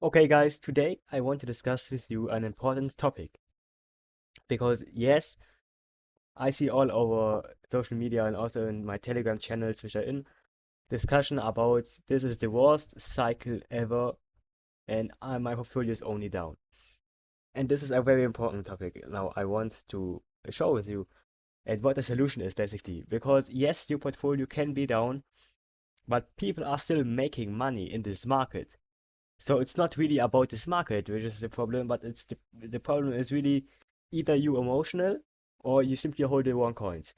Okay, guys, today I want to discuss with you an important topic because, yes, I see all over social media and also in my Telegram channels, which are in discussion about this is the worst cycle ever and my portfolio is only down. And this is a very important topic. Now, I want to show with you and what the solution is basically because, yes, your portfolio can be down, but people are still making money in this market. So it's not really about this market, which is the problem, but it's the problem is really either you emotional or you simply hold the wrong coins.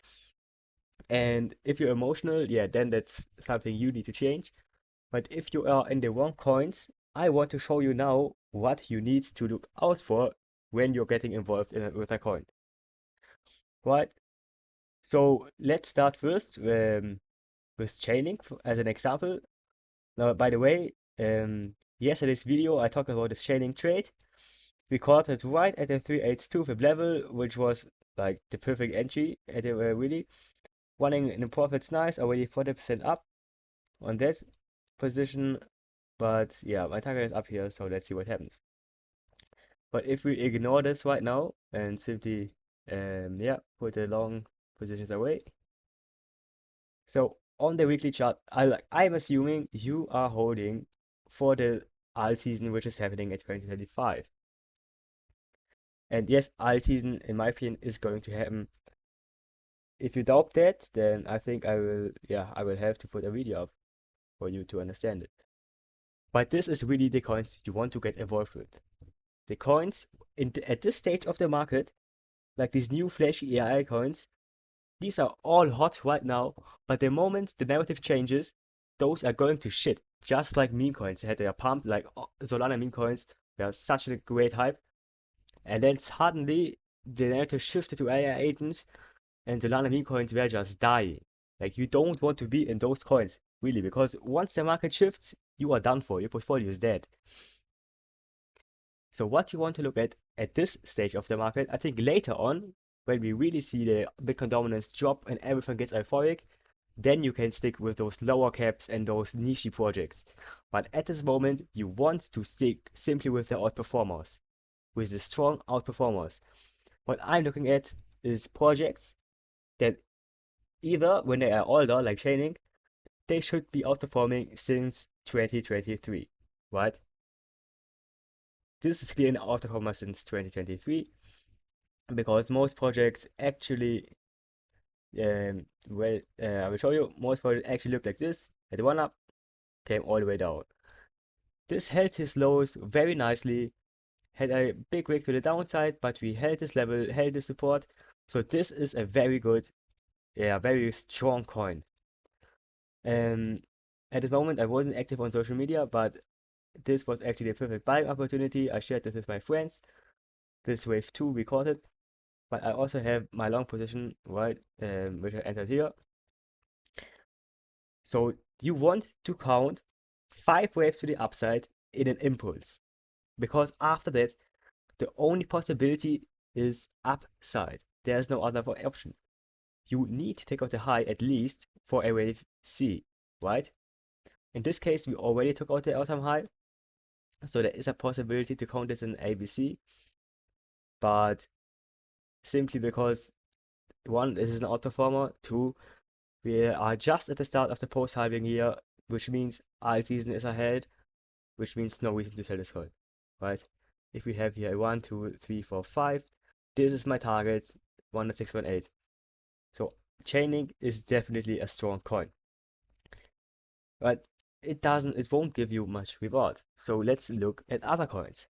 And if you're emotional, yeah, then that's something you need to change. But if you are in the wrong coins, I want to show you now what you need to look out for when you're getting involved with a coin. Right? So let's start first with chaining as an example. Now, by the way, yesterday's video I talked about this chaining trade. We caught it right at the 382 fib level, which was like the perfect entry. And they were really running in the profits nice, already 40% up on that position. But yeah, my target is up here, so let's see what happens. But if we ignore this right now and simply, yeah, put the long positions away. So on the weekly chart, I'm assuming you are holding for the alt season, which is happening at 2025. And yes, alt season, in my opinion, is going to happen. If you doubt that, then I think I will have to put a video up for you to understand it. But this is really the coins you want to get involved with. The coins at this stage of the market, like these new flashy AI coins, these are all hot right now, but the moment the narrative changes, those are going to shit. Just like meme coins had their pump, like Solana meme coins were such a great hype, and then suddenly the narrative shifted to AI agents, and Solana meme coins were just dying. Like you don't want to be in those coins, really, because once the market shifts, you are done for. Your portfolio is dead. So what you want to look at this stage of the market, I think later on, when we really see the Bitcoin dominance drop and everything gets euphoric, then you can stick with those lower caps and those niche projects. But at this moment, you want to stick simply with the outperformers, with the strong outperformers. What I'm looking at is projects that either when they are older, like Chaining, they should be outperforming since 2023, right? This is clearly an outperformer since 2023 because most projects actually, I will show you, most projects actually look like this. At one up, came all the way down. This held his lows very nicely, had a big wick to the downside, but we held this level, held the support. So this is a very good, yeah, very strong coin. Um, at this moment, I wasn't active on social media, but this was actually a perfect buying opportunity. I shared this with my friends. This wave 2 recorded, but I also have my long position, right, which I entered here. So you want to count 5 waves to the upside in an impulse, because after that, the only possibility is upside. There's no other option. You need to take out the high at least for a wave C, right? In this case, we already took out the all-time high, so there is a possibility to count this in ABC, but simply because one, this is an outperformer, two, we are just at the start of the post-halving year, which means alt season is ahead, which means no reason to sell this coin, right? If we have here 1, 2, 3, 4, 5, this is my target, 10618. So chaining is definitely a strong coin, but it won't give you much reward. So let's look at other coins.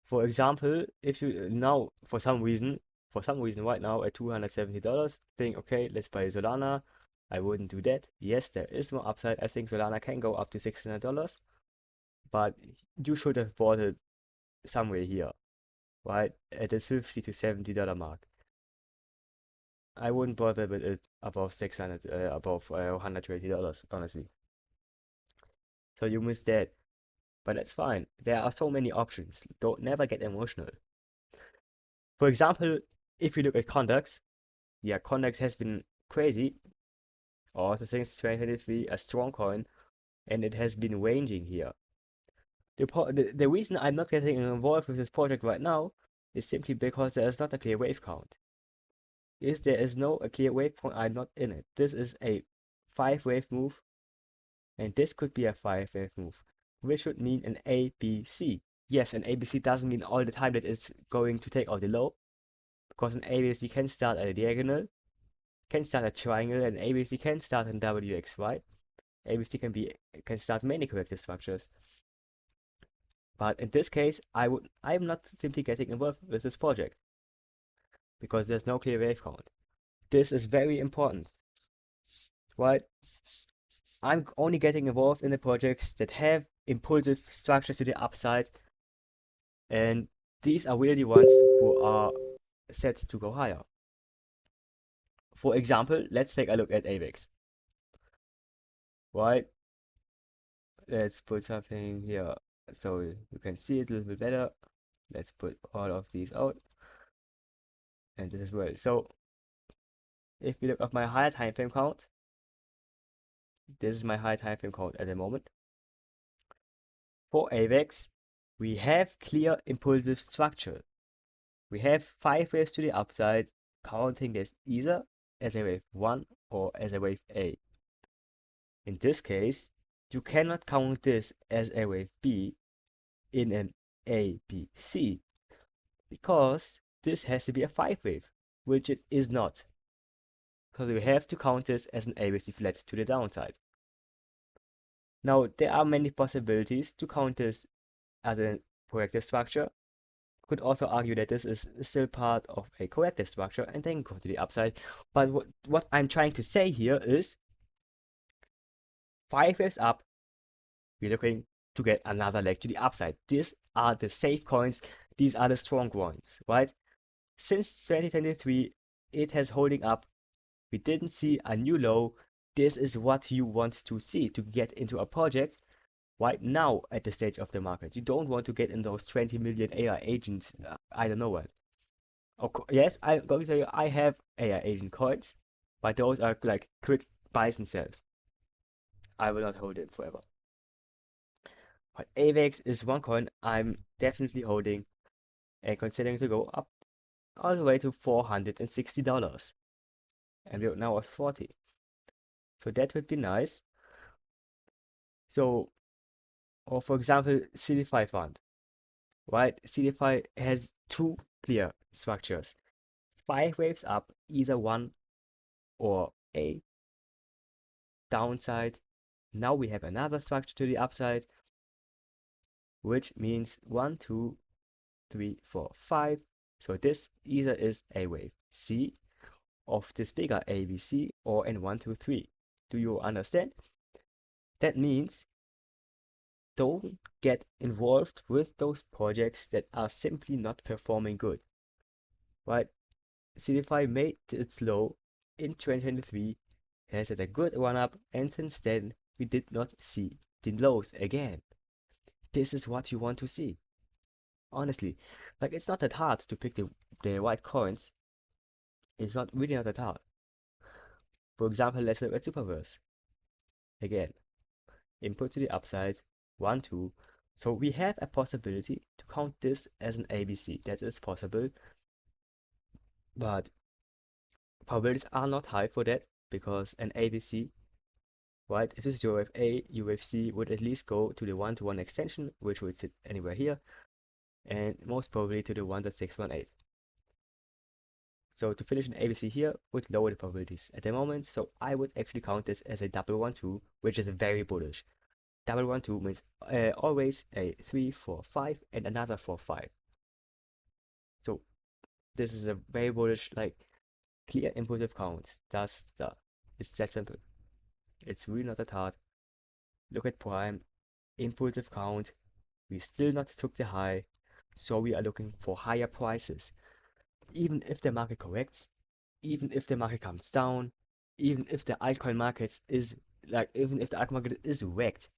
For example, if you now, for some reason right now at $270, think, okay, let's buy Solana. I wouldn't do that. Yes, there is more upside. I think Solana can go up to $600, but you should have bought it somewhere here, right? At this $50 to $70 mark. I wouldn't bother with it above 600, above $120, honestly. So you missed that, but that's fine. There are so many options. Don't never get emotional. For example, if you look at Condex, yeah, Condex has been crazy also since 2023, a strong coin, and it has been ranging here. The reason I'm not getting involved with this project right now is simply because there is not a clear wave count. There is no a clear wave point, I'm not in it. This is a 5-wave move, and this could be a 5-wave move, which would mean an ABC. Yes, an ABC doesn't mean all the time that it's going to take out the low, because an ABC can start at a diagonal, can start a triangle, and ABC can start in WXY. ABC can start many corrective structures. But in this case, I'm not simply getting involved with this project because there's no clear wave count. This is very important, right? I'm only getting involved in the projects that have impulsive structures to the upside, and these are really ones who are set to go higher. For example, let's take a look at AVAX, right? Let's put something here so you can see it a little bit better. Let's put all of these out, and this as well. So if we look at my higher time frame count, this is my high time frame count at the moment. For AVAX, we have clear impulsive structure. We have 5 waves to the upside, counting this either as a wave 1 or as a wave A. In this case, you cannot count this as a wave B in an ABC because this has to be a 5 wave, which it is not. So we have to count this as an ABC flat to the downside. Now, there are many possibilities to count this as a corrective structure. Could also argue that this is still part of a corrective structure and then go to the upside. But what I'm trying to say here is 5 waves up, we're looking to get another leg to the upside. These are the safe coins. These are the strong ones, right? Since 2023, it has holding up. We didn't see a new low. This is what you want to see to get into a project right now at the stage of the market. You don't want to get in those 20 million AI agents. I don't know what. Yes, I'm going to tell you, I have AI agent coins, but those are like quick buys and sells. I will not hold it forever. But AVAX is one coin I'm definitely holding and considering to go up all the way to $460. And we're now at 40. So that would be nice. So, or for example, CDFI fund, right? CDFI has two clear structures. 5 waves up, either one or a downside. Now we have another structure to the upside, which means 1, 2, 3, 4, 5. So this either is a wave C of this bigger ABC or in 1, 2, 3. Do you understand? That means don't get involved with those projects that are simply not performing good, right? CDFI made its low in 2023, has had a good run up, and since then we did not see the lows again. This is what you want to see. Honestly, like it's not that hard to pick the right coins. It's not really not that hard. For example, let's look at Superverse. Again, input to the upside, 1, 2. So we have a possibility to count this as an ABC. That is possible, but probabilities are not high for that because an ABC, right? If this is your wave A, your wave C would at least go to the 1-to-1 extension, which would sit anywhere here, and most probably to the 1.618. So to finish an ABC here would lower the probabilities at the moment. So I would actually count this as a double 1-2, which is very bullish. Double 1-2 means always a 3, 4, 5 and another 4, 5. So this is a very bullish, like clear impulsive count. It's that simple. It's really not that hard. Look at Prime, impulsive count. We still not took the high, so we are looking for higher prices. Even if the market corrects, even if the market comes down, even if the altcoin market is wrecked,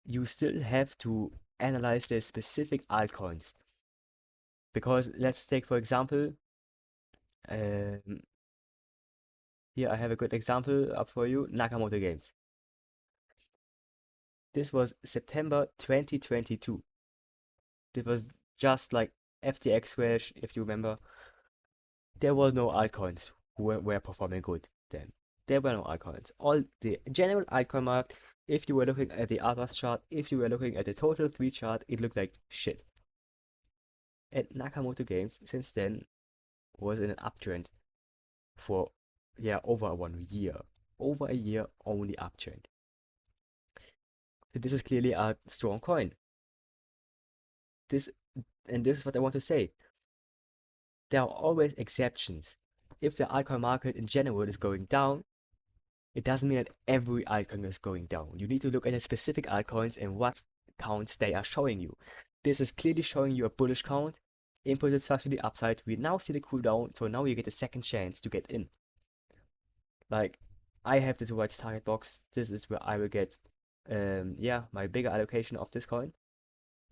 you still have to analyze the specific altcoins. Because let's take for example, um, here I have a good example up for you, Nakamoto Games. This was September 2022. This was just like FTX crash, if you remember. There were no altcoins who were performing good then. There were no altcoins. All the general altcoin market, if you were looking at the others chart, if you were looking at the total 3 chart, it looked like shit. And Nakamoto Games since then was in an uptrend for over 1 year. Over a year only uptrend. So this is clearly a strong coin. This is what I want to say. There are always exceptions. If the altcoin market in general is going down, it doesn't mean that every altcoin is going down. You need to look at the specific altcoins and what counts they are showing you. This is clearly showing you a bullish count. Input is structurally upside. We now see the cooldown, so now you get a second chance to get in. Like, I have this white target box. This is where I will get, my bigger allocation of this coin.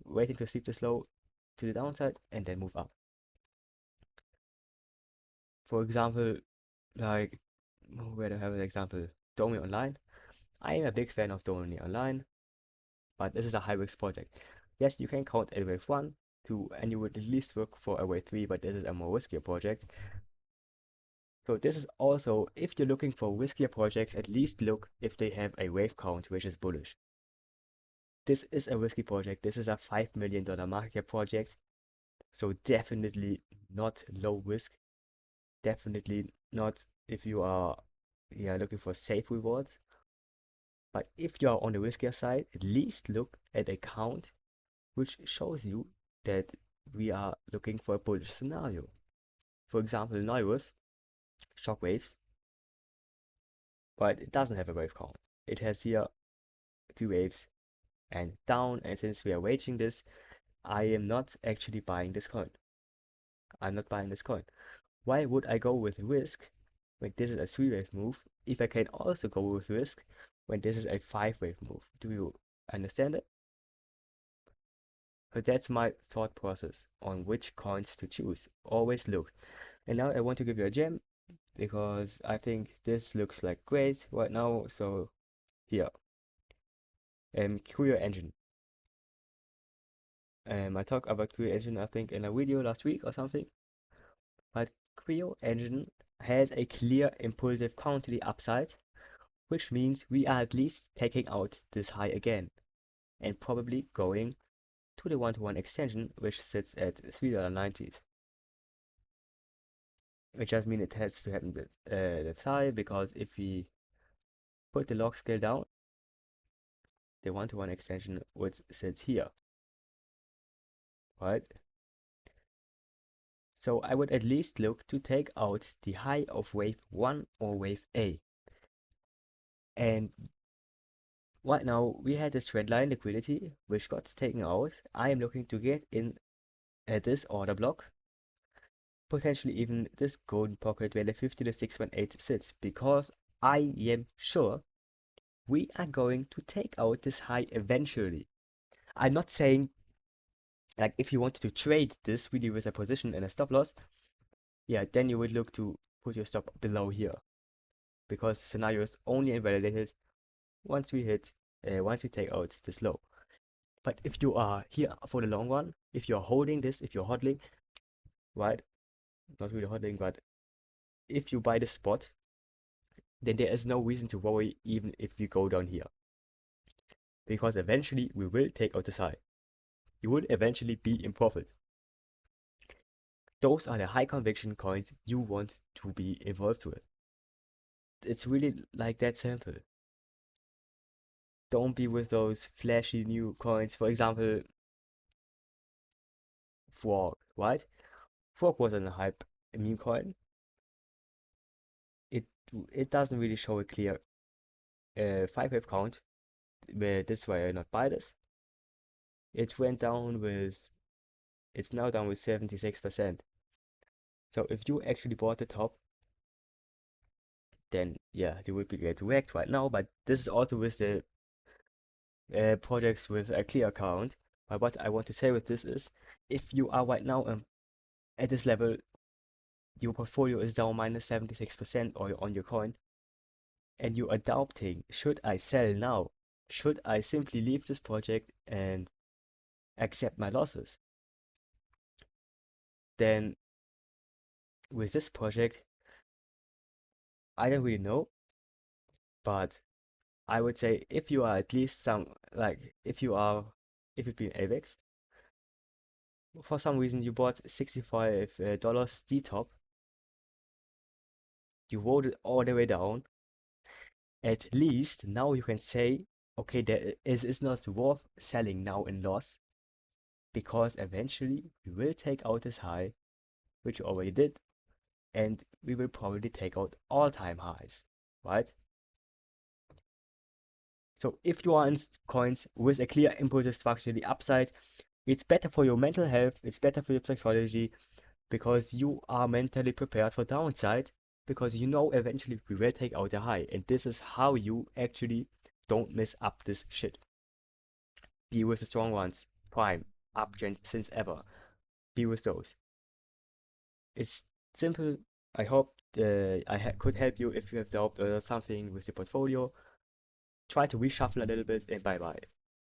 Waiting to sweep this low to the downside and then move up. For example, like, where do I have an example? Domain Online. I am a big fan of Domain Online, but this is a high risk project. Yes, you can count a wave 1, 2, and you would at least work for a wave 3, but this is a more riskier project. So this is also, if you're looking for riskier projects, at least look if they have a wave count which is bullish. This is a risky project. This is a $5 million market cap project. So definitely not low risk. Definitely not if you are looking for safe rewards. But if you are on the riskier side, at least look at a count which shows you that we are looking for a bullish scenario. For example, Neurus, shockwaves, but it doesn't have a wave count. It has here 2 waves and down, and since we are waging this, I am not actually buying this coin. I'm not buying this coin. Why would I go with risk when this is a 3-wave move if I can also go with risk when this is a 5-wave move? Do you understand it? So that's my thought process on which coins to choose. Always look. And now I want to give you a gem because I think this looks like great right now. So here, Creo Engine. I talked about Creo Engine I think in a video last week or something. But Creo Engine has a clear impulsive count to the upside, which means we are at least taking out this high again and probably going to the 1-to-1 extension, which sits at $3.90. It just means it has to happen this high, because if we put the log scale down, the 1-to-1 extension would sit here, right? So I would at least look to take out the high of wave 1 or wave A. And right now we had this red line liquidity which got taken out. I am looking to get in at this order block, potentially even this golden pocket where the 50 to 618 sits, because I am sure we are going to take out this high eventually. I'm not saying, like, if you wanted to trade this really with a position and a stop loss, then you would look to put your stop below here, because the scenario is only invalidated once we take out this low. But if you are here for the long run, if you're holding this, if you're hodling, right? Not really hodling, but if you buy the spot, then there is no reason to worry even if we go down here. Because eventually we will take out this high. You will eventually be in profit. Those are the high conviction coins you want to be involved with. It's really like that simple. Don't be with those flashy new coins. For example, Frog, right? Frog was a hype meme coin. It doesn't really show a clear 5-wave count, where this way I not buy this. It went down with, it's now down with 76%. So if you actually bought the top, then yeah, you would be getting wrecked right now. But this is also with the projects with a clear account. But what I want to say with this is, if you are right now at this level, your portfolio is down minus 76% or on your coin, and you're adopting, should I sell now? should I simply leave this project and accept my losses? Then with this project, I don't really know, but I would say if you are at least some like if you've been AVAX, for some reason you bought $65 D-top, you rode it all the way down, at least now you can say, okay, it's not worth selling now in loss because eventually we will take out this high, which we already did, and we will probably take out all-time highs, right? So if you are in coins with a clear impulsive structure, the upside, it's better for your mental health, it's better for your psychology, because you are mentally prepared for downside, because you know eventually we will take out a high, and this is how you actually don't mess up this shit. Be with the strong ones, prime, uptrend since ever. Be with those. It's simple. I hope could help you if you have doubt or something with your portfolio. Try to reshuffle a little bit and bye bye.